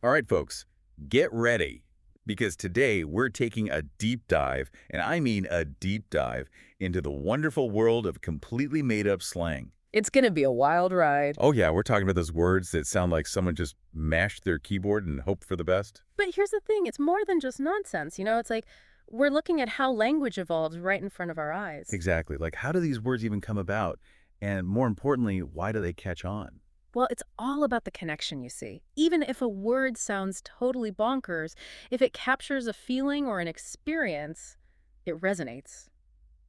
All right, folks, get ready because today we're taking a deep dive, and I mean a deep dive, into the wonderful world of completely made-up slang. It's gonna be a wild ride. Oh yeah, we're talking about those words that sound like someone just mashed their keyboard and hoped for the best. But here's the thing, it's more than just nonsense, It's like we're looking at how language evolves right in front of our eyes. Exactly. Like, how do these words even come about? And more importantly, why do they catch on? Well, it's all about the connection, you see. Even if a word sounds totally bonkers, if it captures a feeling or an experience, it resonates.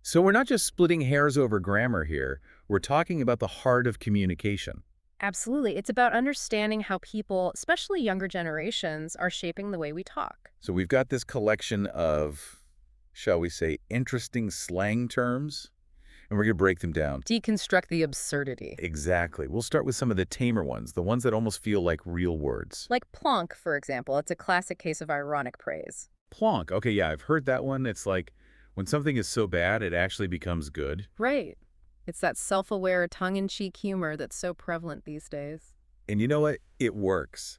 So we're not just splitting hairs over grammar here. We're talking about the heart of communication. Absolutely. It's about understanding how people, especially younger generations, are shaping the way we talk. So we've got this collection of, shall we say, interesting slang terms, and we're going to break them down. Deconstruct the absurdity. Exactly. We'll start with some of the tamer ones, the ones that almost feel like real words. Like plonk, for example. It's a classic case of ironic praise. Plonk. Okay, yeah, I've heard that one. It's like when something is so bad, it actually becomes good. Right. It's that self-aware, tongue-in-cheek humor that's so prevalent these days. And you know what? It works.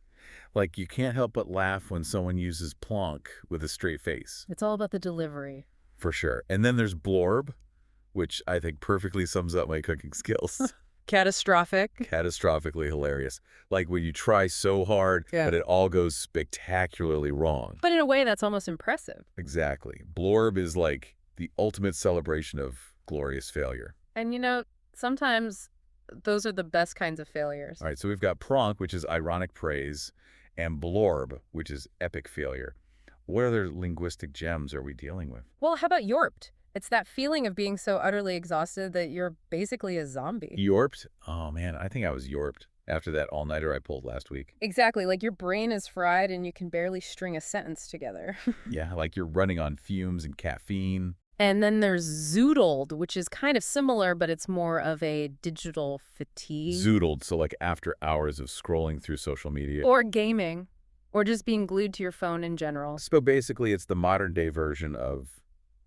Like, you can't help but laugh when someone uses plonk with a straight face. It's all about the delivery. For sure. And then there's blorb, which I think perfectly sums up my cooking skills. Catastrophic. Catastrophically hilarious. Like when you try so hard, Yeah. but it all goes spectacularly wrong. But in a way, that's almost impressive. Exactly. Blorb is like the ultimate celebration of glorious failure. And sometimes those are the best kinds of failures. All right, so we've got pronk, which is ironic praise, and blorb, which is epic failure. What other linguistic gems are we dealing with? Well, how about yorped? It's that feeling of being so utterly exhausted that you're basically a zombie. Yorped? Oh, man, I think I was yorped after that all-nighter I pulled last week. Exactly, like your brain is fried and you can barely string a sentence together. Yeah, like you're running on fumes and caffeine. And then there's zoodled, which is kind of similar, but it's more of a digital fatigue. Zoodled, so like after hours of scrolling through social media. Or gaming, or just being glued to your phone in general. So basically, it's the modern-day version of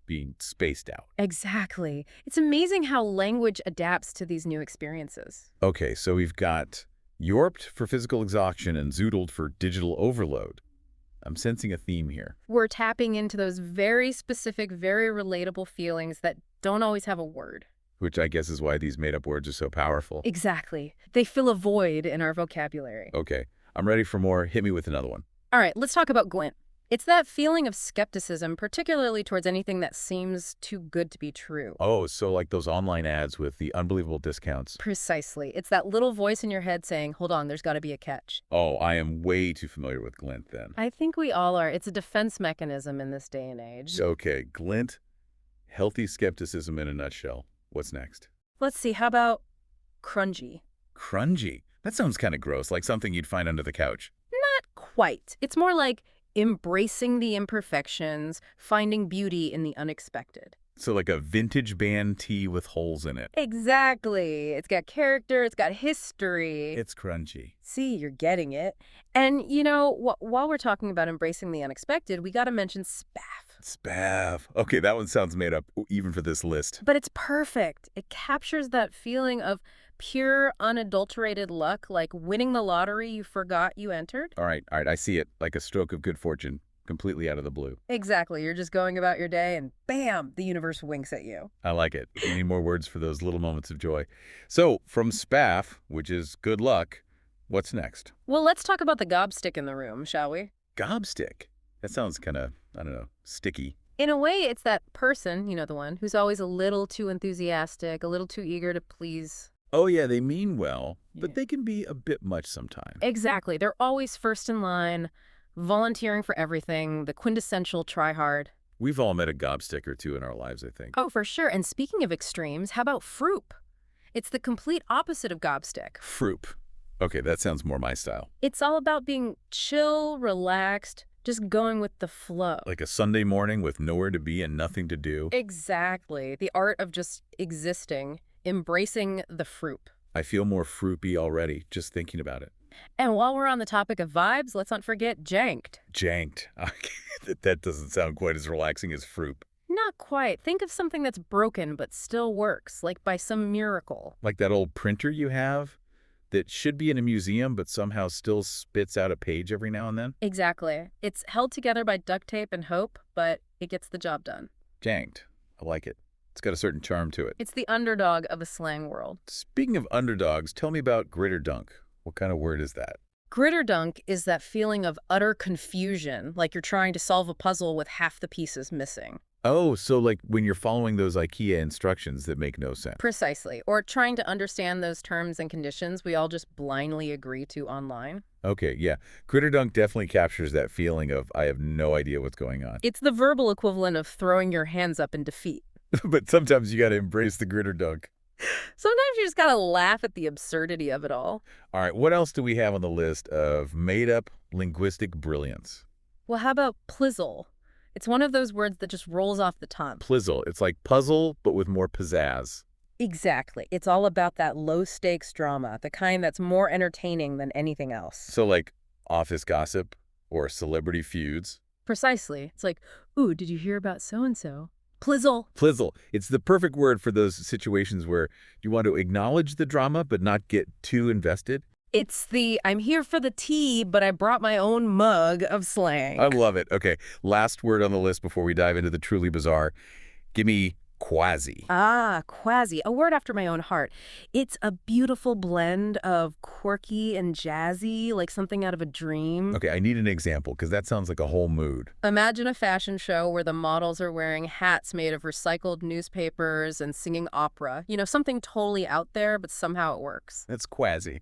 being spaced out. Exactly. It's amazing how language adapts to these new experiences. Okay, so we've got yorped for physical exhaustion and zoodled for digital overload. I'm sensing a theme here. We're tapping into those very specific, very relatable feelings that don't always have a word. Which I guess is why these made-up words are so powerful. Exactly. They fill a void in our vocabulary. Okay, I'm ready for more. Hit me with another one. All right, let's talk about glint. It's that feeling of skepticism, particularly towards anything that seems too good to be true. Oh, so like those online ads with the unbelievable discounts. Precisely. It's that little voice in your head saying, hold on, there's got to be a catch. Oh, I am way too familiar with glint then. I think we all are. It's a defense mechanism in this day and age. Okay, glint, healthy skepticism in a nutshell. What's next? Let's see, how about crunchy? Crungy. That sounds kind of gross, like something you'd find under the couch. Not quite. It's more like embracing the imperfections, finding beauty in the unexpected. So like a vintage band tee with holes in it. Exactly. It's got character, it's got history. It's crunchy. See, you're getting it. And, while we're talking about embracing the unexpected, we got to mention spaff. Spaff. Okay, that one sounds made up even for this list. But it's perfect. It captures that feeling of pure, unadulterated luck, like winning the lottery you forgot you entered. All right, I see it. Like a stroke of good fortune, completely out of the blue. Exactly. You're just going about your day and bam, the universe winks at you. I like it. We need more words for those little moments of joy. So from spaff, which is good luck, what's next? Well, let's talk about the gobstick in the room, shall we? Gobstick. That sounds kind of, I don't know, sticky. In a way, it's that person, the one, who's always a little too enthusiastic, a little too eager to please. Oh, yeah, they mean well, but Yeah. they can be a bit much sometimes. Exactly. They're always first in line, volunteering for everything, the quintessential try-hard. We've all met a gobstick or two in our lives, I think. Oh, for sure. And speaking of extremes, how about froop? It's the complete opposite of gobstick. Froop. Okay, that sounds more my style. It's all about being chill, relaxed, just going with the flow. Like a Sunday morning with nowhere to be and nothing to do. Exactly. The art of just existing, embracing the froop. I feel more froopy already, just thinking about it. And while we're on the topic of vibes, let's not forget janked. Janked. That doesn't sound quite as relaxing as froop. Not quite. Think of something that's broken but still works, like by some miracle. Like that old printer you have that should be in a museum but somehow still spits out a page every now and then? Exactly. It's held together by duct tape and hope, but it gets the job done. Janked. I like it. It's got a certain charm to it. It's the underdog of a slang world. Speaking of underdogs, tell me about grit or dunk. What kind of word is that? Gritterdunk is that feeling of utter confusion, like you're trying to solve a puzzle with half the pieces missing. Oh, so like when you're following those IKEA instructions that make no sense. Precisely. Or trying to understand those terms and conditions we all just blindly agree to online. Okay, yeah. Grit or dunk definitely captures that feeling of I have no idea what's going on. It's the verbal equivalent of throwing your hands up in defeat. But sometimes you got to embrace the grit or dunk. Sometimes you just gotta laugh at the absurdity of it all. All right, what else do we have on the list of made-up linguistic brilliance? Well, how about plizzle? It's one of those words that just rolls off the tongue. Plizzle. It's like puzzle, but with more pizzazz. Exactly. It's all about that low-stakes drama, the kind that's more entertaining than anything else. So like office gossip or celebrity feuds. Precisely. It's like, ooh, did you hear about so-and-so? Plizzle. Plizzle. It's the perfect word for those situations where you want to acknowledge the drama but not get too invested. It's the I'm here for the tea, but I brought my own mug of slang. I love it. Okay, last word on the list before we dive into the truly bizarre. Give me quasi. Ah, quasi, a word after my own heart. It's a beautiful blend of quirky and jazzy, like something out of a dream. Okay, I need an example because that sounds like a whole mood. Imagine a fashion show where the models are wearing hats made of recycled newspapers and singing opera. You know, something totally out there, but somehow it works. That's quasi.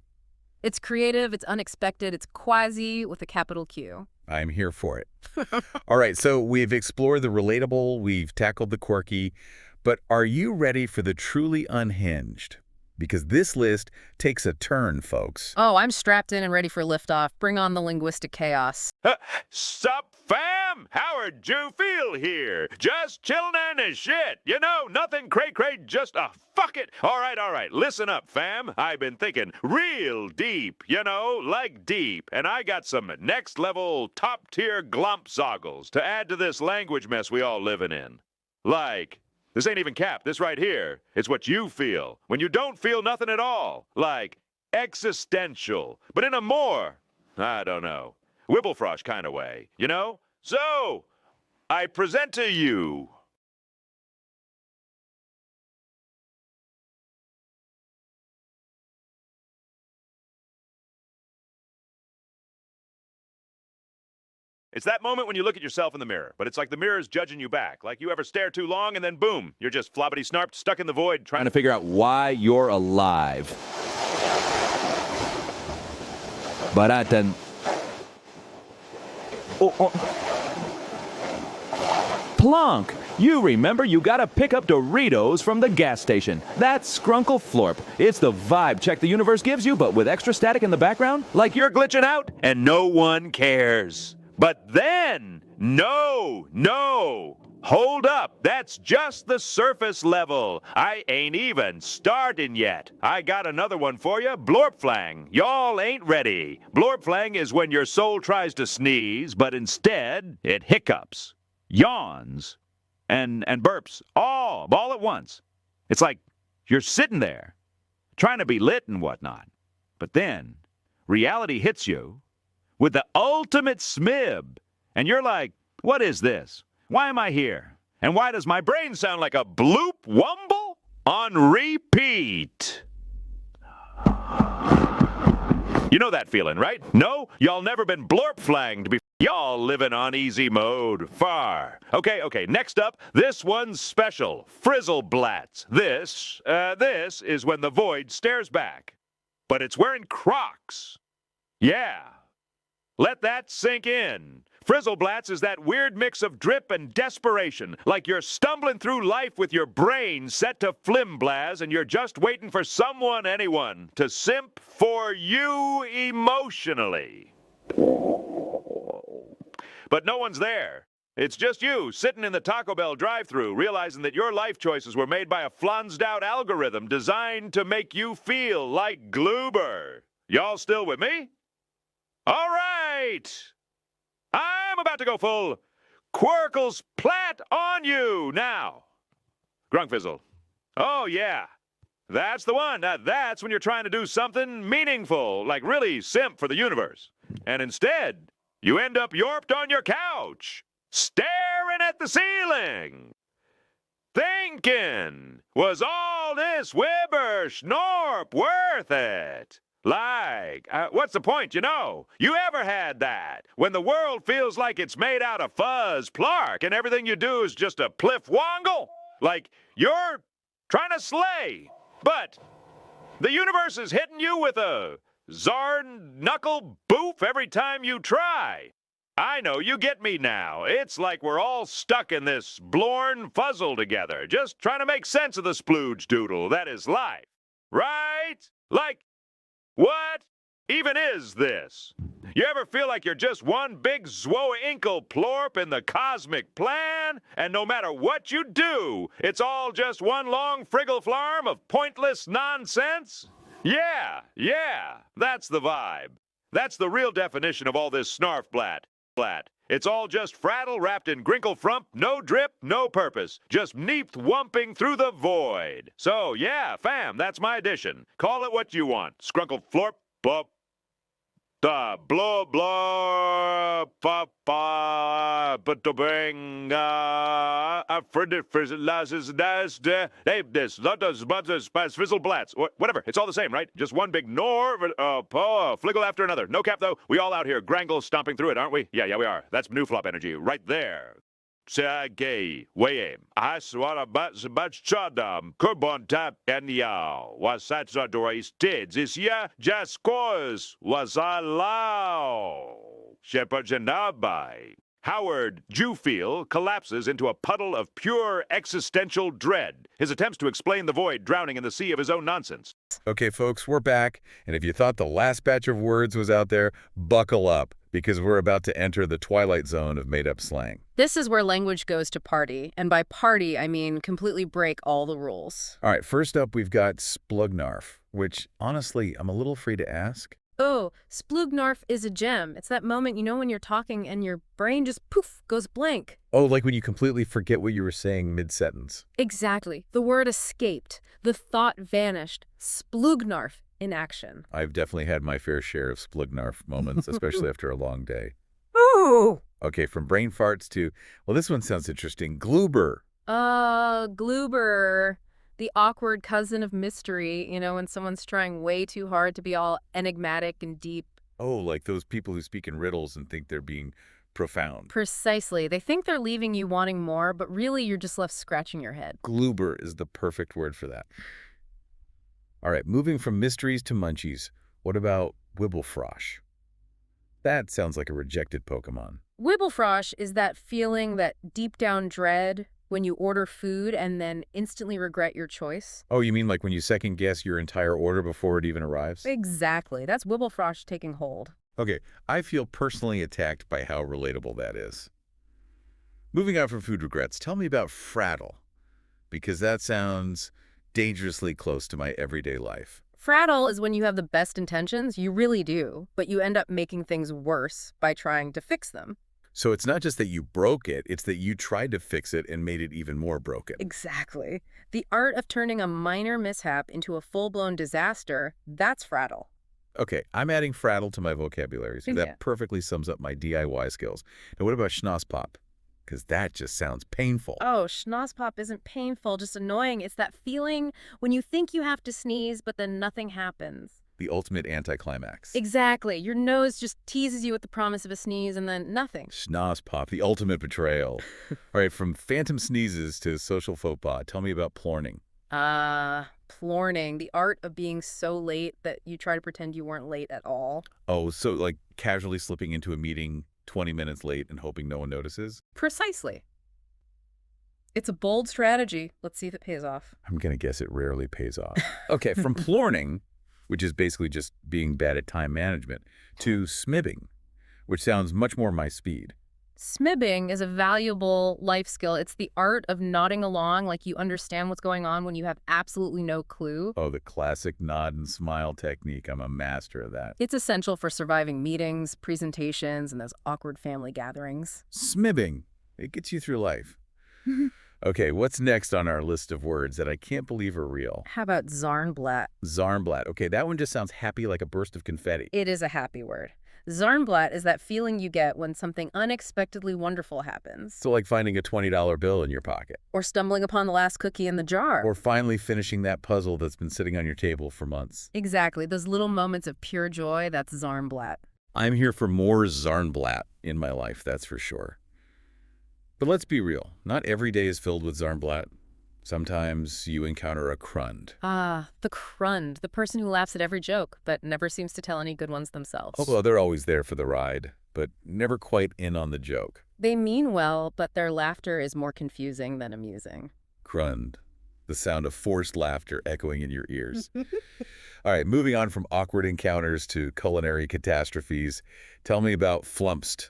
It's creative, it's unexpected, it's quasi with a capital Q. I'm here for it. All right, so we've explored the relatable, we've tackled the quirky, but are you ready for the truly unhinged? Because this list takes a turn, folks. Oh, I'm strapped in and ready for liftoff. Bring on the linguistic chaos. Sup, fam? Howard Jew Feel here. Just chillin' and shit. You know, nothing cray-cray, just a fuck it. All right. Listen up, fam. I've been thinking real deep, you know, like deep. And I got some next-level, top-tier glompsoggles to add to this language mess we all living in. Like, this ain't even cap. This right here, it's what you feel when you don't feel nothing at all. Like, existential, but in a more, I don't know, Wibblefrosh kind of way, you know? So, I present to you it's that moment when you look at yourself in the mirror, but it's like the mirror's judging you back. Like you ever stare too long and then boom, you're just floppity-snarped, stuck in the void, trying to figure out why you're alive. Baratan. Plonk! You remember you gotta pick up Doritos from the gas station. That's Scrunkle Florp. It's the vibe check the universe gives you, but with extra static in the background, like you're glitching out and no one cares. But then, no, hold up, that's just the surface level. I ain't even starting yet. I got another one for you, Blorpflang. Y'all ain't ready. Blorpflang is when your soul tries to sneeze, but instead it hiccups, yawns, and burps all at once. It's like you're sitting there, trying to be lit and whatnot. But then, reality hits you with the ultimate smib. And you're like, what is this? Why am I here? And why does my brain sound like a bloop wumble? On repeat. You know that feeling, right? No? Y'all never been blorp-flanged before. Y'all living on easy mode. Far. Okay, next up, this one's special. Frizzleblats. This is when the void stares back. But it's wearing Crocs. Yeah. Let that sink in. Frizzleblats is that weird mix of drip and desperation, like you're stumbling through life with your brain set to flimblaz and you're just waiting for anyone, to simp for you emotionally. But no one's there. It's just you sitting in the Taco Bell drive-thru realizing that your life choices were made by a flansed-out algorithm designed to make you feel like Gloober. Y'all still with me? All right! I'm about to go full Quirkle's plat on you now. Grunkfizzle. Oh, yeah. That's the one. Now, that's when you're trying to do something meaningful, like really simp for the universe. And instead, you end up yorped on your couch, staring at the ceiling, thinking, was all this whibber schnorp worth it? Like, what's the point, you know? You ever had that? When the world feels like it's made out of fuzz plark and everything you do is just a pliff wongle? Like, you're trying to slay, but the universe is hitting you with a Zarn knuckle boof every time you try. I know, you get me now. It's like we're all stuck in this blorn fuzzle together, just trying to make sense of the splooge doodle that is life. Right? Like, what even is this? You ever feel like you're just one big zwo-inkle plorp in the cosmic plan? And no matter what you do, it's all just one long friggle-flarm of pointless nonsense? Yeah, that's the vibe. That's the real definition of all this snarf blat. It's all just frattle wrapped in grinkle frump, no drip, no purpose. Just neep wumping through the void. So, yeah, fam, that's my addition. Call it what you want. Scrunkle florp, bop, da, blah, blah, pa, pa, but to bring, a friend, frizzles, das, de, this, lotus, butters, spice, fizzle, blats, whatever. It's all the same, right? Just one big fliggle after another. No cap, though. We all out here grangle stomping through it, aren't we? Yeah, we are. That's new flop energy right there. Gay, way I swallow butts chadam, kurbon tap and yaw. Was such a doris did this year just cause was allow. Shepherds and by. Howard Jewfield collapses into a puddle of pure existential dread. His attempts to explain the void drowning in the sea of his own nonsense. Okay, folks, we're back. And if you thought the last batch of words was out there, buckle up, because we're about to enter the twilight zone of made-up slang. This is where language goes to party, and by party, I mean completely break all the rules. All right, first up, we've got splugnarf, which, honestly, I'm a little free to ask. Oh, splugnarf is a gem. It's that moment, you know, when you're talking and your brain just poof, goes blank. Oh, like when you completely forget what you were saying mid-sentence. Exactly. The word escaped. The thought vanished. Splugnarf in action. I've definitely had my fair share of splugnarf moments, especially after a long day. Ooh! Okay, from brain farts to, well, this one sounds interesting, gloober. Gloober. The awkward cousin of mystery, you know, when someone's trying way too hard to be all enigmatic and deep. Oh, like those people who speak in riddles and think they're being profound. Precisely. They think they're leaving you wanting more, but really you're just left scratching your head. Gloober is the perfect word for that. All right, moving from mysteries to munchies, what about Wibblefrosh? That sounds like a rejected Pokemon. Wibblefrosh is that feeling, that deep down dread when you order food and then instantly regret your choice. Oh, you mean like when you second guess your entire order before it even arrives? Exactly. That's Wibblefrosh taking hold. Okay, I feel personally attacked by how relatable that is. Moving on from food regrets, tell me about frattle, because that sounds dangerously close to my everyday life. Frattle is when you have the best intentions, you really do, but you end up making things worse by trying to fix them. So it's not just that you broke it, it's that you tried to fix it and made it even more broken. Exactly. The art of turning a minor mishap into a full-blown disaster, that's frattle. Okay, I'm adding frattle to my vocabulary, so that perfectly sums up my DIY skills. Now what about schnozzpop? Because that just sounds painful. Oh, schnozzpop isn't painful, just annoying. It's that feeling when you think you have to sneeze, but then nothing happens. The ultimate anticlimax. Exactly. Your nose just teases you with the promise of a sneeze and then nothing. Schnozzpop, the ultimate betrayal. All right, from phantom sneezes to social faux pas, tell me about plorning. Plorning, the art of being so late that you try to pretend you weren't late at all. Oh, so like casually slipping into a meeting 20 minutes late and hoping no one notices? Precisely. It's a bold strategy. Let's see if it pays off. I'm going to guess it rarely pays off. Okay, from plorning, which is basically just being bad at time management, to smibbing, which sounds much more my speed. Smibbing is a valuable life skill. It's the art of nodding along like you understand what's going on when you have absolutely no clue. Oh, the classic nod and smile technique. I'm a master of that. It's essential for surviving meetings, presentations, and those awkward family gatherings. Smibbing. It gets you through life. Okay, what's next on our list of words that I can't believe are real? How about Zarnblatt? Zarnblatt. Okay, that one just sounds happy like a burst of confetti. It is a happy word. Zarnblatt is that feeling you get when something unexpectedly wonderful happens. So like finding a $20 bill in your pocket. Or stumbling upon the last cookie in the jar. Or finally finishing that puzzle that's been sitting on your table for months. Exactly. Those little moments of pure joy, that's Zarnblatt. I'm here for more Zarnblatt in my life, that's for sure. But let's be real. Not every day is filled with Zarnblatt. Sometimes you encounter a crund. Ah, the crund, the person who laughs at every joke, but never seems to tell any good ones themselves. Although they're always there for the ride, but never quite in on the joke. They mean well, but their laughter is more confusing than amusing. Crund. The sound of forced laughter echoing in your ears. All right, moving on from awkward encounters to culinary catastrophes. Tell me about flumpsed.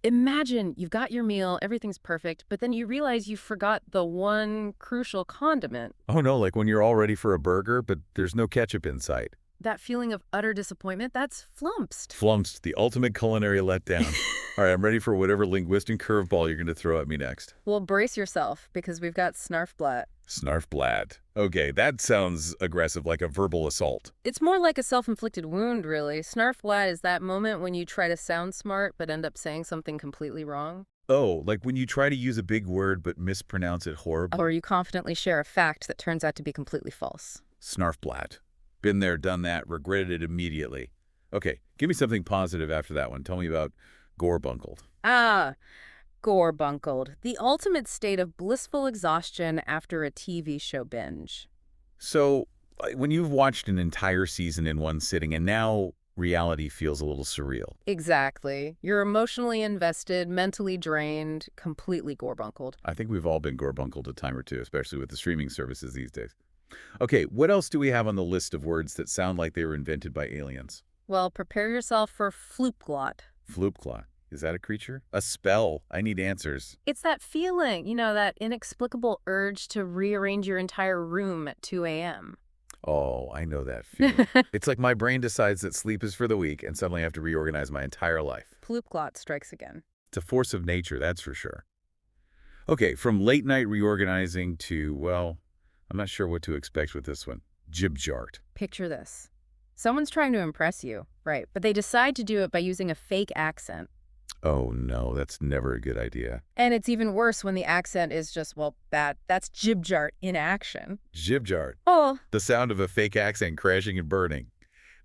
Imagine you've got your meal, everything's perfect, but then you realize you forgot the one crucial condiment. Oh no, like when you're all ready for a burger, but there's no ketchup in sight. That feeling of utter disappointment, that's flumpsed. Flumpsed, the ultimate culinary letdown. All right, I'm ready for whatever linguistic curveball you're going to throw at me next. Well, brace yourself, because we've got Snarfblatt. Snarfblatt. Okay, that sounds aggressive, like a verbal assault. It's more like a self-inflicted wound, really. Snarfblatt is that moment when you try to sound smart but end up saying something completely wrong. Oh, like when you try to use a big word but mispronounce it horribly. Or you confidently share a fact that turns out to be completely false. Snarfblatt. Been there, done that, regretted it immediately. Okay, give me something positive after that one. Tell me about gorbunkled. Ah, gorbunkled. The ultimate state of blissful exhaustion after a TV show binge. So, when you've watched an entire season in one sitting and now reality feels a little surreal. Exactly. You're emotionally invested, mentally drained, completely gorbunkled. I think we've all been gorbunkled a time or two, especially with the streaming services these days. Okay, what else do we have on the list of words that sound like they were invented by aliens? Well, prepare yourself for floopglot. Floopglot. Is that a creature? A spell. I need answers. It's that feeling, that inexplicable urge to rearrange your entire room at 2 a.m. Oh, I know that feeling. It's like my brain decides that sleep is for the weak and suddenly I have to reorganize my entire life. Floopglot strikes again. It's a force of nature, that's for sure. Okay, from late night reorganizing to, well, I'm not sure what to expect with this one. Jibjart. Picture this. Someone's trying to impress you, right, but they decide to do it by using a fake accent. Oh no, that's never a good idea. And it's even worse when the accent is just, well, bad. That's jibjart in action. Jibjart. Oh. The sound of a fake accent crashing and burning.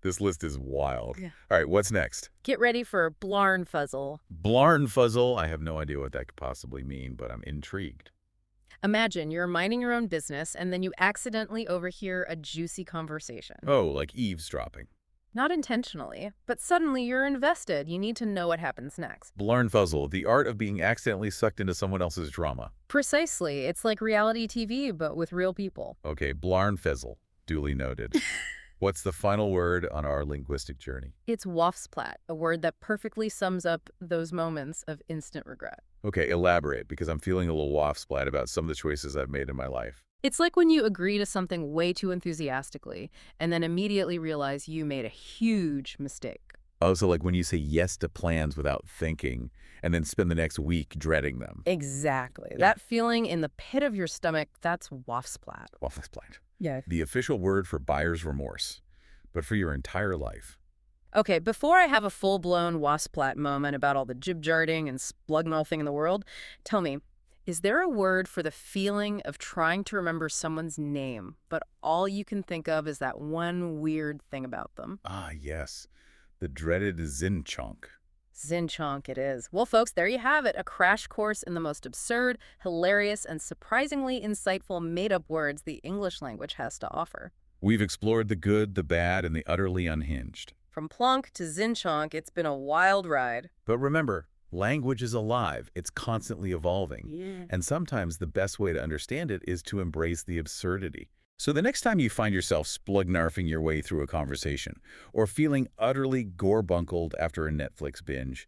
This list is wild. Yeah. All right, what's next? Get ready for blarnfuzzle. Blarnfuzzle. I have no idea what that could possibly mean, but I'm intrigued. Imagine you're minding your own business and then you accidentally overhear a juicy conversation. Oh, like eavesdropping. Not intentionally, but suddenly you're invested. You need to know what happens next. Blarnfuzzle, the art of being accidentally sucked into someone else's drama. Precisely. It's like reality TV, but with real people. Okay, Blarnfizzle, duly noted. What's the final word on our linguistic journey? It's Wafsplat, a word that perfectly sums up those moments of instant regret. Okay, elaborate, because I'm feeling a little waff-splat about some of the choices I've made in my life. It's like when you agree to something way too enthusiastically and then immediately realize you made a huge mistake. Oh, so like when you say yes to plans without thinking and then spend the next week dreading them. Exactly. Yeah. That feeling in the pit of your stomach, that's Wafsplat. Waff-splat. Yeah. The official word for buyer's remorse, but for your entire life. Okay, before I have a full-blown Wafsplat moment about all the jib-jarting and splug-mouthing in the world, tell me, is there a word for the feeling of trying to remember someone's name, but all you can think of is that one weird thing about them? Ah, yes. The dreaded Zinchonk. Zinchonk it is. Well, folks, there you have it, a crash course in the most absurd, hilarious, and surprisingly insightful made-up words the English language has to offer. We've explored the good, the bad, and the utterly unhinged. From plonk to Zinchonk, it's been a wild ride. But remember, language is alive. It's constantly evolving. Yeah. And sometimes the best way to understand it is to embrace the absurdity. So the next time you find yourself splug-narfing your way through a conversation or feeling utterly gorbunkled after a Netflix binge,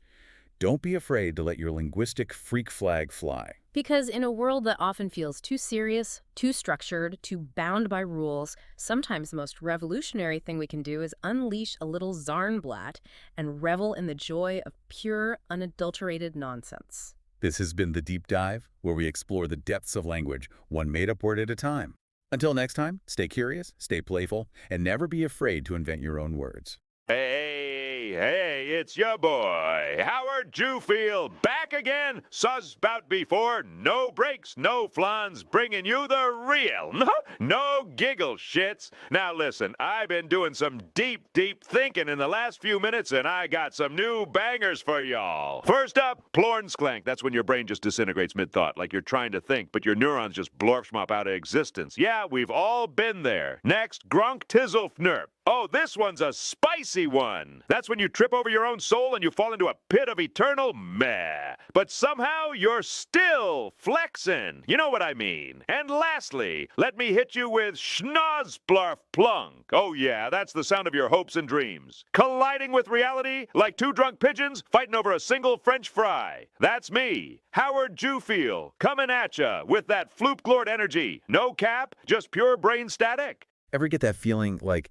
don't be afraid to let your linguistic freak flag fly. Because in a world that often feels too serious, too structured, too bound by rules, sometimes the most revolutionary thing we can do is unleash a little Zarnblatt and revel in the joy of pure, unadulterated nonsense. This has been The Deep Dive, where we explore the depths of language, one made-up word at a time. Until next time, stay curious, stay playful, and never be afraid to invent your own words. Hey, it's your boy, Howard Jewfield, back again. Sussbout before, no breaks, no flans, bringing you the real, no giggle shits. Now listen, I've been doing some deep thinking in the last few minutes, and I got some new bangers for y'all. First up, plornsklank. That's when your brain just disintegrates mid-thought, like you're trying to think, but your neurons just blorfschmop out of existence. Yeah, we've all been there. Next, gronk tizzlefnerp. Oh, this one's a spicy one. That's when you trip over your own soul and you fall into a pit of eternal meh. But somehow you're still flexing. You know what I mean. And lastly, let me hit you with schnozzblarf plunk. Oh yeah, that's the sound of your hopes and dreams. Colliding with reality like two drunk pigeons fighting over a single French fry. That's me, Howard Jewfield, coming at ya with that floop-glored energy. No cap, just pure brain static. Ever get that feeling like,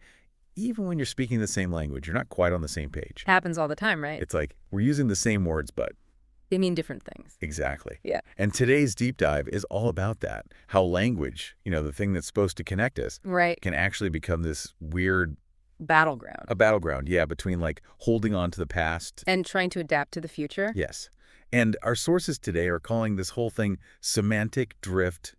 even when you're speaking the same language, you're not quite on the same page? Happens all the time, right? It's like, we're using the same words, but... They mean different things. Exactly. Yeah. And today's deep dive is all about that. How language, the thing that's supposed to connect us, Right. can actually become this weird... Battleground. A battleground, yeah, between like holding on to the past. And trying to adapt to the future. Yes. And our sources today are calling this whole thing semantic drift.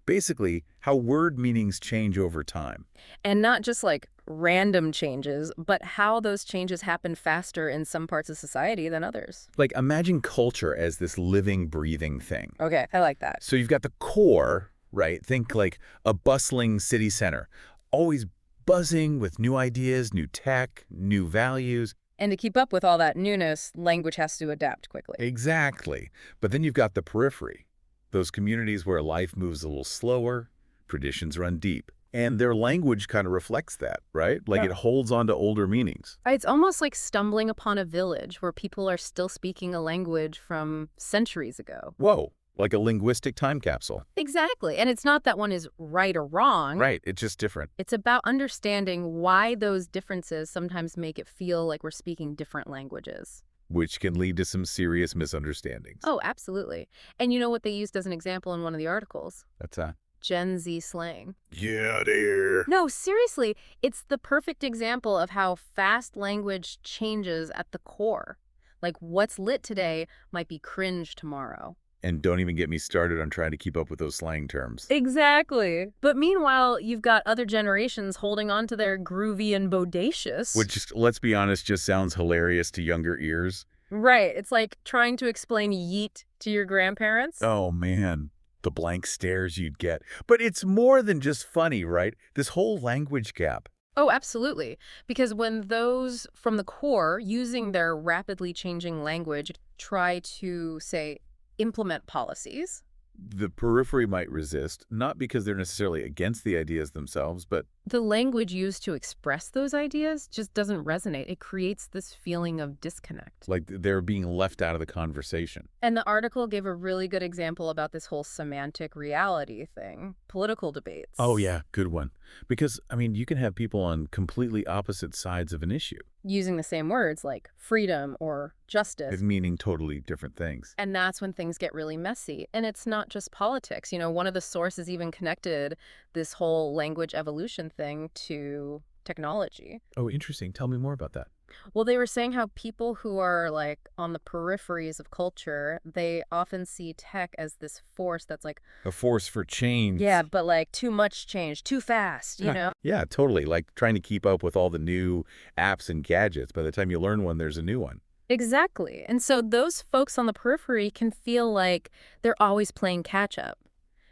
Basically, how word meanings change over time. And not just like random changes, but how those changes happen faster in some parts of society than others. Like, imagine culture as this living, breathing thing. Okay, I like that. So you've got the core, right? Think like a bustling city center, always buzzing with new ideas, new tech, new values. And to keep up with all that newness, language has to adapt quickly. Exactly. But then you've got the periphery, those communities where life moves a little slower, traditions run deep. And their language kind of reflects that, right? Like it holds on to older meanings. It's almost like stumbling upon a village where people are still speaking a language from centuries ago. Whoa, like a linguistic time capsule. Exactly. And it's not that one is right or wrong. Right, it's just different. It's about understanding why those differences sometimes make it feel like we're speaking different languages. Which can lead to some serious misunderstandings. Oh, absolutely. And you know what they used as an example in one of the articles? That's that. Gen Z slang. Yeah, dear. No, seriously, it's the perfect example of how fast language changes at the core. Like what's lit today might be cringe tomorrow. And don't even get me started on trying to keep up with those slang terms. Exactly. But meanwhile, you've got other generations holding on to their groovy and bodacious. Which, let's be honest, just sounds hilarious to younger ears. Right. It's like trying to explain yeet to your grandparents. Oh, man. The blank stares you'd get. But it's more than just funny, right? This whole language gap. Oh, absolutely. Because when those from the core, using their rapidly changing language, try to, say, implement policies, The periphery might resist, not because they're necessarily against the ideas themselves, but... the language used to express those ideas just doesn't resonate. It creates this feeling of disconnect. like they're being left out of the conversation. And the article gave a really good example about this whole semantic reality thing, political debates. Oh, yeah, good one. Because, you can have people on completely opposite sides of an issue. Using the same words like freedom or justice. Meaning totally different things. And that's when things get really messy. And it's not just politics. One of the sources even connected this whole language evolution thing to technology. Oh, interesting. Tell me more about that. Well, they were saying how people who are like on the peripheries of culture, they often see tech as this force that's like A force for change. yeah, but like too much change, too fast, you know? Yeah, totally. Like trying to keep up with all the new apps and gadgets. By the time you learn one, there's a new one. Exactly. And so those folks on the periphery can feel like they're always playing catch up.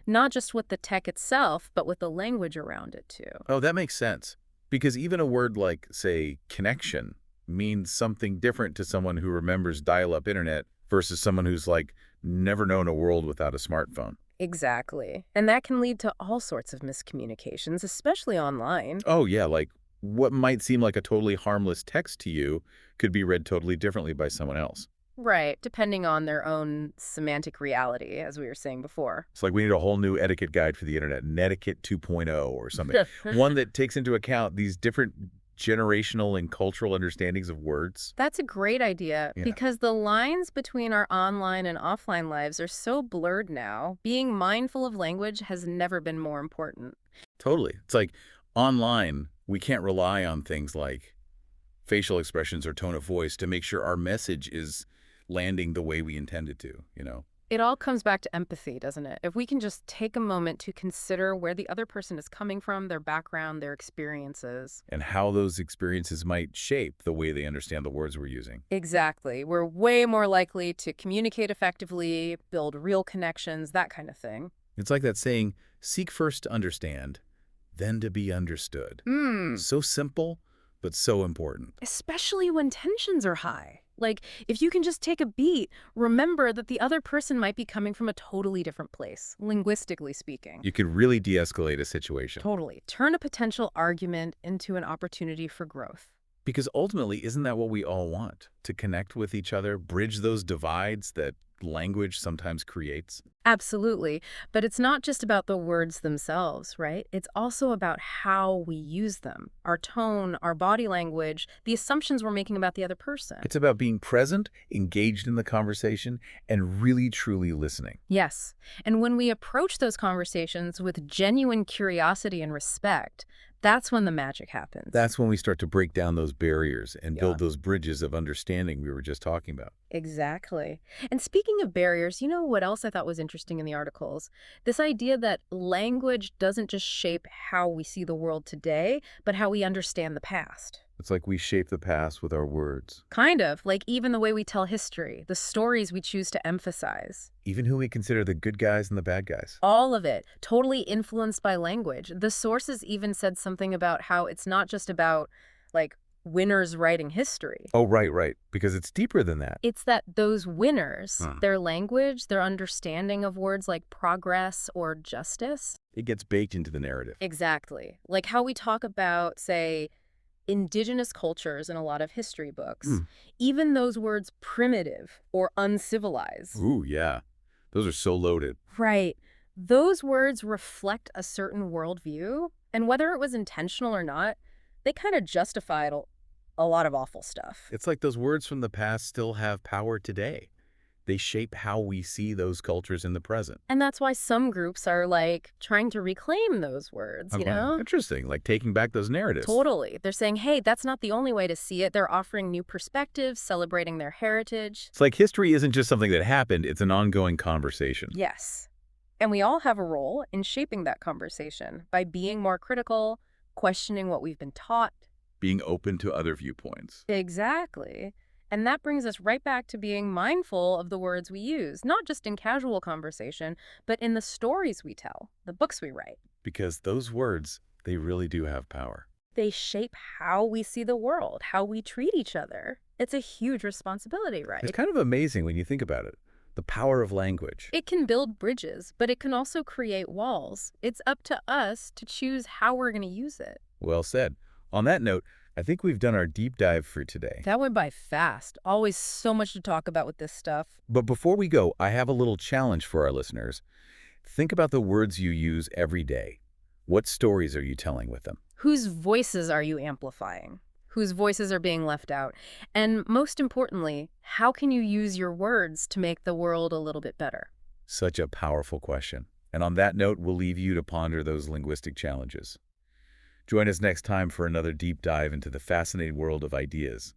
Not just with the tech itself, but with the language around it too. Oh, that makes sense. Because even a word like, say, connection means something different to someone who remembers dial-up internet versus someone who's like never known a world without a smartphone. Exactly. And that can lead to all sorts of miscommunications, especially online. Oh, yeah, like what might seem like a totally harmless text to you could be read totally differently by someone else. Right, depending on their own semantic reality, as we were saying before. It's like we need a whole new etiquette guide for the internet, Netiquette 2.0 or something. One that takes into account these different generational and cultural understandings of words. That's a great idea Yeah. because the lines between our online and offline lives are so blurred now. Being mindful of language has never been more important. Totally. It's like online, we can't rely on things like facial expressions or tone of voice to make sure our message is landing the way we intended to. It all comes back to empathy, doesn't it? If we can just take a moment to consider where the other person is coming from, their background, their experiences. And how those experiences might shape the way they understand the words we're using. Exactly. We're way more likely to communicate effectively, build real connections, that kind of thing. It's like that saying, seek first to understand, then to be understood. So simple, but so important. Especially when tensions are high. Like, if you can just take a beat, remember that the other person might be coming from a totally different place, linguistically speaking. You could really de-escalate a situation. Totally. Turn a potential argument into an opportunity for growth. Because ultimately, isn't that what we all want? To connect with each other, bridge those divides that language sometimes creates? Absolutely. But it's not just about the words themselves, right? It's also about how we use them. Our tone, our body language, the assumptions we're making about the other person. It's about being present, engaged in the conversation, and really truly listening. Yes. And when we approach those conversations with genuine curiosity and respect, that's when the magic happens. That's when we start to break down those barriers and Yeah. build those bridges of understanding we were just talking about. Exactly. And speaking of barriers, you know what else I thought was interesting in the articles? This idea that language doesn't just shape how we see the world today, but how we understand the past. It's like we shape the past with our words. Kind of, like even the way we tell history, the stories we choose to emphasize. Even who we consider the good guys and the bad guys. All of it, totally influenced by language. The sources even said something about how it's not just about, like, winners writing history. Oh, right. Because it's deeper than that. It's that those winners, Huh. their language, their understanding of words like progress or justice. It gets baked into the narrative. Exactly. Like how we talk about, say, indigenous cultures in a lot of history books. Even those words primitive or uncivilized. Ooh, yeah. Those are so loaded. Right. Those words reflect a certain worldview, and whether it was intentional or not, they kind of justified a lot of awful stuff. It's like those words from the past still have power today. They shape how we see those cultures in the present. And that's why some groups are, like, trying to reclaim those words, you know? Interesting, like taking back those narratives. Totally. They're saying, hey, that's not the only way to see it. They're offering new perspectives, celebrating their heritage. It's like history isn't just something that happened, it's an ongoing conversation. Yes. And we all have a role in shaping that conversation by being more critical, questioning what we've been taught. Being open to other viewpoints. Exactly. And that brings us right back to being mindful of the words we use, not just in casual conversation, but in the stories we tell, the books we write. Because those words, they really do have power. They shape how we see the world, how we treat each other. It's a huge responsibility, right? It's kind of amazing when you think about it. The power of language. It can build bridges, but it can also create walls. It's up to us to choose how we're going to use it. Well said. On that note, I think we've done our deep dive for today. That went by fast. Always so much to talk about with this stuff. But before we go, I have a little challenge for our listeners. Think about the words you use every day. What stories are you telling with them? Whose voices are you amplifying? Whose voices are being left out? And most importantly, how can you use your words to make the world a little bit better? Such a powerful question. And on that note, we'll leave you to ponder those linguistic challenges. Join us next time for another deep dive into the fascinating world of ideas.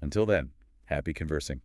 Until then, happy conversing.